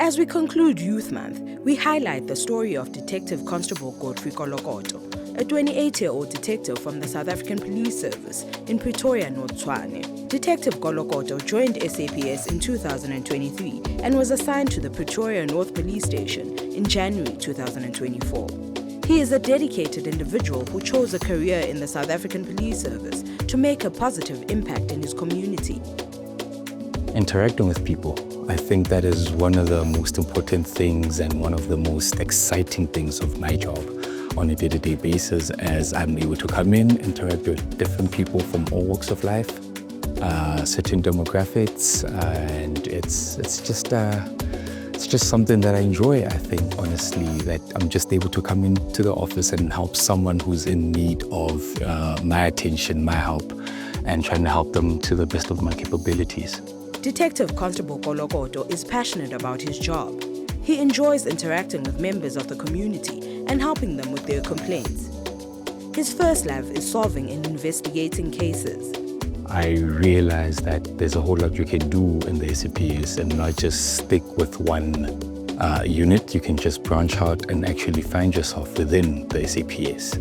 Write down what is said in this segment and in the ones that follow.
As we conclude Youth Month, we highlight the story of Detective Constable Godfrey Kolokoto, a 28-year-old detective from the South African Police Service in Pretoria North Tshwane. Detective Kolokoto joined SAPS in 2023 and was assigned to the Pretoria North Police Station in January 2024. He is a dedicated individual who chose a career in the South African Police Service to make a positive impact in his community. Interacting with people, I think that is one of the most important things and one of the most exciting things of my job on a day-to-day basis, as I'm able to come in, interact with different people from all walks of life, certain demographics, and it's just something that I enjoy. I think, honestly, that I'm just able to come into the office and help someone who's in need of my attention, my help, and trying to help them to the best of my capabilities. Detective Constable Kolokoto is passionate about his job. He enjoys interacting with members of the community and helping them with their complaints. His first love is solving and investigating cases. I realize that there's a whole lot you can do in the SAPS and not just stick with one unit. You can just branch out and actually find yourself within the SAPS.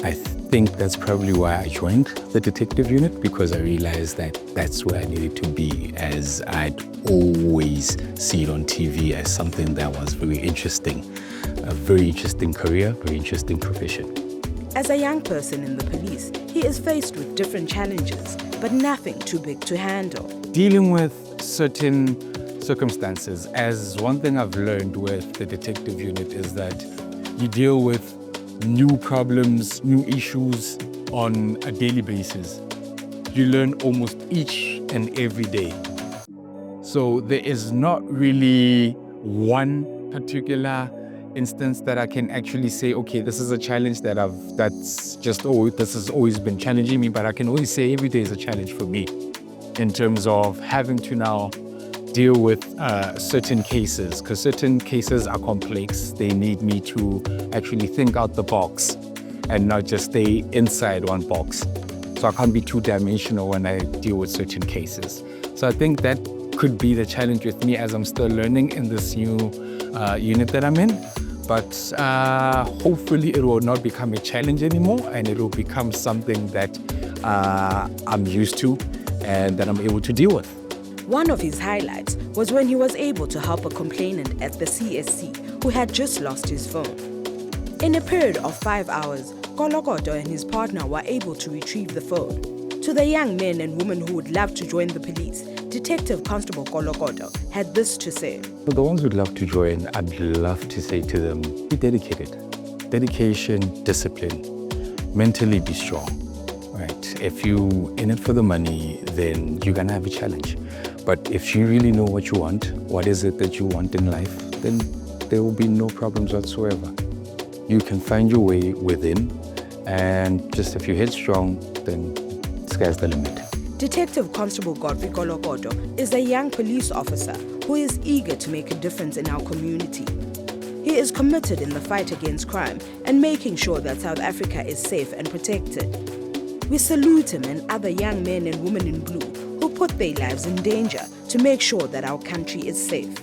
I think that's probably why I joined the detective unit, because I realized that that's where I needed to be, as I'd always see it on TV as something that was very interesting. A very interesting career, very interesting profession. As a young person in the police, he is faced with different challenges, but nothing too big to handle. Dealing with certain circumstances, as one thing I've learned with the detective unit is that you deal with new problems, new issues on a daily basis. You learn almost each and every day. So there is not really one particular instance that I can actually say, okay, this is a challenge this has always been challenging me, but I can always say every day is a challenge for me in terms of having to now deal with certain cases, because certain cases are complex. They need me to actually think out the box and not just stay inside one box. So I can't be two-dimensional when I deal with certain cases. So I think that could be the challenge with me as I'm still learning in this new unit that I'm in. But hopefully it will not become a challenge anymore, and it will become something that I'm used to and that I'm able to deal with. One of his highlights was when he was able to help a complainant at the CSC who had just lost his phone. In a period of 5 hours, Kolokoto and his partner were able to retrieve the phone. To the young men and women who would love to join the police, Detective Constable Kolokoto had this to say. For the ones who'd love to join, I'd love to say to them, be dedicated. Dedication, discipline, mentally be strong. Right? If you're in it for the money, then you're gonna have a challenge. But if you really know what you want, what is it that you want in life, then there will be no problems whatsoever. You can find your way within, and just if you're headstrong, then sky's the limit. Detective Constable Godfrey Kolokoto is a young police officer who is eager to make a difference in our community. He is committed in the fight against crime and making sure that South Africa is safe and protected. We salute him and other young men and women in blue who put their lives in danger to make sure that our country is safe.